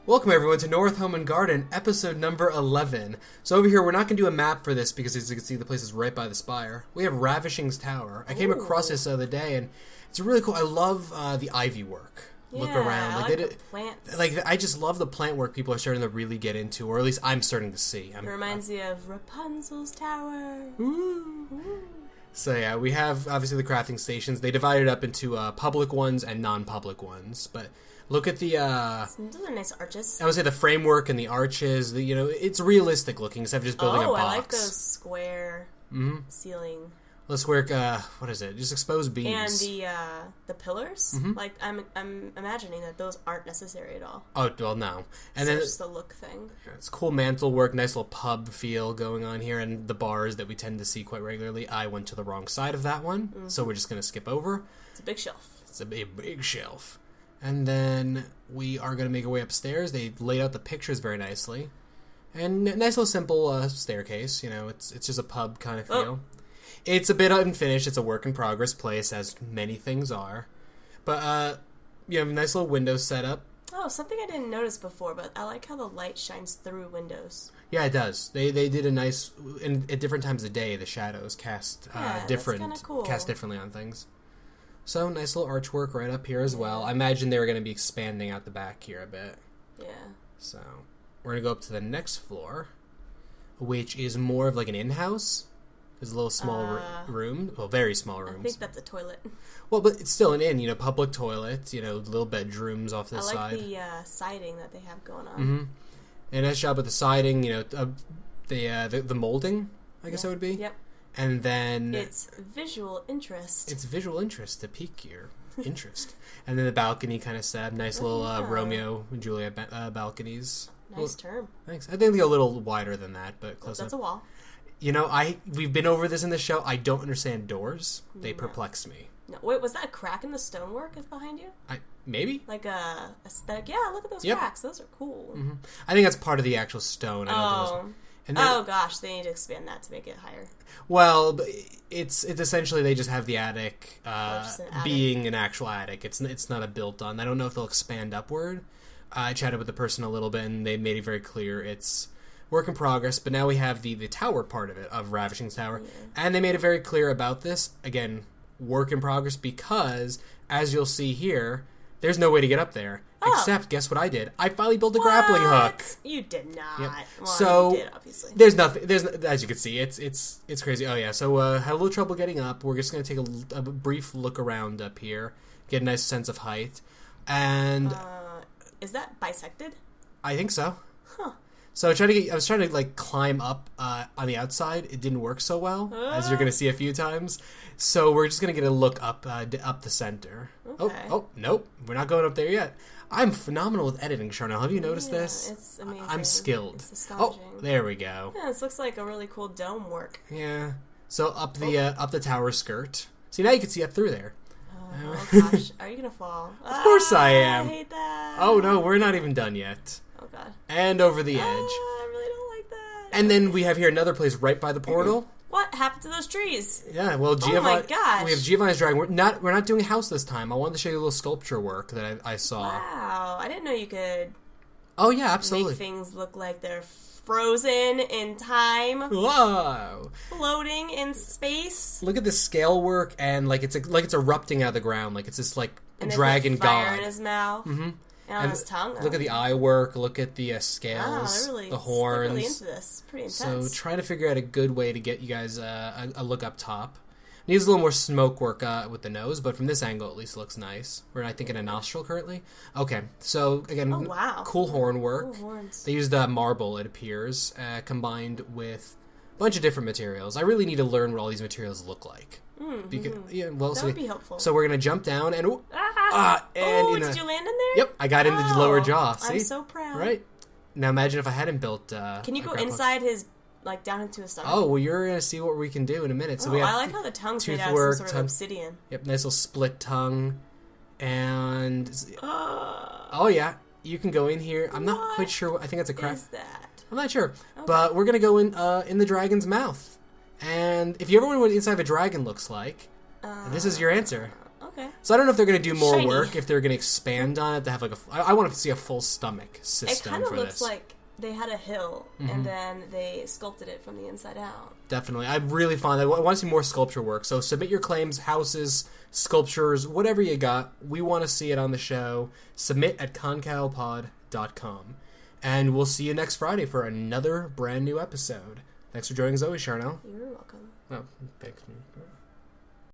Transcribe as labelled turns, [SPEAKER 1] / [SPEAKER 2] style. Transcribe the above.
[SPEAKER 1] Welcome everyone to Norrath Home and Garden, episode number 11. So over here, we're not going to do a map for this because as you can see, the place is right by the spire. We have Ravishing's Tower. I came across this the other day and it's really cool. I love the ivy work. Look around.
[SPEAKER 2] Like the plants.
[SPEAKER 1] I just love the plant work people are starting to really get into, or at least I'm starting to see.
[SPEAKER 2] It reminds me of Rapunzel's Tower.
[SPEAKER 1] Ooh. So yeah, we have obviously the crafting stations. They divide it up into public ones and non-public ones, but look at the
[SPEAKER 2] those are nice arches.
[SPEAKER 1] I would say the framework and the arches. It's realistic looking instead of just building a box.
[SPEAKER 2] I like those square ceiling.
[SPEAKER 1] The square, what is it? Just exposed beams.
[SPEAKER 2] And the pillars. Like I'm imagining that those aren't necessary at all.
[SPEAKER 1] Oh well, no. And then
[SPEAKER 2] it's just a look thing.
[SPEAKER 1] It's cool mantle work, nice little pub feel going on here, and the bars that we tend to see quite regularly. I went to the wrong side of that one, so we're just gonna skip over.
[SPEAKER 2] It's a big shelf.
[SPEAKER 1] It's a big shelf. And then we are going to make our way upstairs. They laid out the pictures very nicely. And nice little simple staircase. You know, it's just a pub kind of feel. It's a bit unfinished. It's a work in progress place, as many things are. But, you have a nice little window setup.
[SPEAKER 2] Oh, something I didn't notice before, but I like how the light shines through windows.
[SPEAKER 1] Yeah, it does. They did a nice... at different times of day, the shadows cast differently on things. So, nice little archwork right up here as well. I imagine they were going to be expanding out the back here a bit.
[SPEAKER 2] Yeah.
[SPEAKER 1] So, we're going to go up to the next floor, which is more of like an in-house. There's a little small room. Well, very small rooms.
[SPEAKER 2] I think that's a toilet.
[SPEAKER 1] Well, but it's still an inn, public toilet, little bedrooms off this side.
[SPEAKER 2] I like the siding that they have going on.
[SPEAKER 1] And nice job with the siding, the molding, I guess it would be.
[SPEAKER 2] Yep.
[SPEAKER 1] And then...
[SPEAKER 2] It's visual interest.
[SPEAKER 1] It's visual interest to pique your interest. And then the balcony kind of set. Nice little Romeo and Juliet balconies.
[SPEAKER 2] Nice term.
[SPEAKER 1] Thanks. I think they're a little wider than that, but close
[SPEAKER 2] enough. That's
[SPEAKER 1] up.
[SPEAKER 2] a wall.
[SPEAKER 1] We've been over this in the show. I don't understand doors. They perplex me.
[SPEAKER 2] No. Wait, was that a crack in the stonework behind you?
[SPEAKER 1] Maybe.
[SPEAKER 2] Like a aesthetic? Yeah, look at those cracks. Those are cool.
[SPEAKER 1] I think that's part of the actual stone.
[SPEAKER 2] Gosh, they need to expand that to make it higher.
[SPEAKER 1] Well, it's essentially they just have the attic, being an actual attic. It's not a built-on. I don't know if they'll expand upward. I chatted with the person a little bit, and they made it very clear it's work in progress. But now we have the tower part of it, of Ravishing's Tower, and they made it very clear about this. Again, work in progress because, as you'll see here, there's no way to get up there. Except, guess what I did? I finally built a grappling hook.
[SPEAKER 2] You did not.
[SPEAKER 1] Yep.
[SPEAKER 2] Well,
[SPEAKER 1] so
[SPEAKER 2] you did, obviously.
[SPEAKER 1] There's nothing. As you can see, it's crazy. Oh yeah. So had a little trouble getting up. We're just gonna take a brief look around up here, get a nice sense of height, and
[SPEAKER 2] is that bisected?
[SPEAKER 1] I think so.
[SPEAKER 2] Huh.
[SPEAKER 1] So I was trying to climb up on the outside. It didn't work so well, as you're gonna see a few times. So we're just gonna get a look up the center.
[SPEAKER 2] Okay.
[SPEAKER 1] Oh nope, we're not going up there yet. I'm phenomenal with editing, Charnel. Have you noticed this?
[SPEAKER 2] It's amazing.
[SPEAKER 1] I'm skilled.
[SPEAKER 2] It's astonishing.
[SPEAKER 1] Oh, there we go.
[SPEAKER 2] Yeah, this looks like a really cool dome work.
[SPEAKER 1] Yeah. So up the tower skirt. See, now you can see up through there.
[SPEAKER 2] Oh gosh, are you gonna fall?
[SPEAKER 1] Of course I am.
[SPEAKER 2] I hate that.
[SPEAKER 1] Oh no, we're not even done yet.
[SPEAKER 2] Oh god.
[SPEAKER 1] And over the edge.
[SPEAKER 2] I really don't like that.
[SPEAKER 1] And then we have here another place right by the portal.
[SPEAKER 2] What happened to those trees?
[SPEAKER 1] Yeah, well, Giovanni.
[SPEAKER 2] Oh my gosh.
[SPEAKER 1] We have Giovanni's drawing. We're not doing a house this time. I wanted to show you a little sculpture work that I saw.
[SPEAKER 2] Wow, I didn't know you could.
[SPEAKER 1] Oh yeah, absolutely.
[SPEAKER 2] Make things look like they're frozen in time.
[SPEAKER 1] Whoa!
[SPEAKER 2] Floating in space.
[SPEAKER 1] Look at the scale work and it's erupting out of the ground. Like it's this
[SPEAKER 2] and
[SPEAKER 1] dragon
[SPEAKER 2] fire
[SPEAKER 1] god
[SPEAKER 2] in his mouth. And on his tongue.
[SPEAKER 1] Look at the eye work. Look at the scales, the horns.
[SPEAKER 2] They're really into this. Pretty intense.
[SPEAKER 1] So trying to figure out a good way to get you guys a look up top. Needs a little more smoke work with the nose, but from this angle at least it looks nice. We're I think in a nostril currently. Okay, so again, cool horn work.
[SPEAKER 2] Cool horns.
[SPEAKER 1] They used marble, it appears, combined with a bunch of different materials. I really need to learn what all these materials look like.
[SPEAKER 2] That would be helpful.
[SPEAKER 1] So we're gonna jump down and
[SPEAKER 2] did you land in there?
[SPEAKER 1] Yep, I got in the lower jaw. See?
[SPEAKER 2] I'm so proud.
[SPEAKER 1] Right now, imagine if I hadn't built.
[SPEAKER 2] Can you go inside his down into his stomach?
[SPEAKER 1] Oh well, you're gonna see what we can do in a minute. So we have
[SPEAKER 2] I like how the tongue's made out of some sort of obsidian.
[SPEAKER 1] Yep, nice little split tongue, and oh yeah, you can go in here. I'm not quite sure. I think that's a craft.
[SPEAKER 2] What is that?
[SPEAKER 1] I'm not sure, but we're gonna go in the dragon's mouth. And if you ever wonder what the inside of a dragon looks like, this is your answer.
[SPEAKER 2] Okay.
[SPEAKER 1] So I don't know if they're going to do more
[SPEAKER 2] Shiny.
[SPEAKER 1] work, if they're going to expand on it to have like I want to see a full stomach system for this.
[SPEAKER 2] It kind of looks like they had a hill, and then they sculpted it from the inside out.
[SPEAKER 1] Definitely. I'm really fond of it. I want to see more sculpture work. So submit your claims, houses, sculptures, whatever you got. We want to see it on the show. Submit at concalpod.com. And we'll see you next Friday for another brand new episode. Thanks for joining us always, Charnel.
[SPEAKER 2] You're welcome.
[SPEAKER 1] Oh, thanks.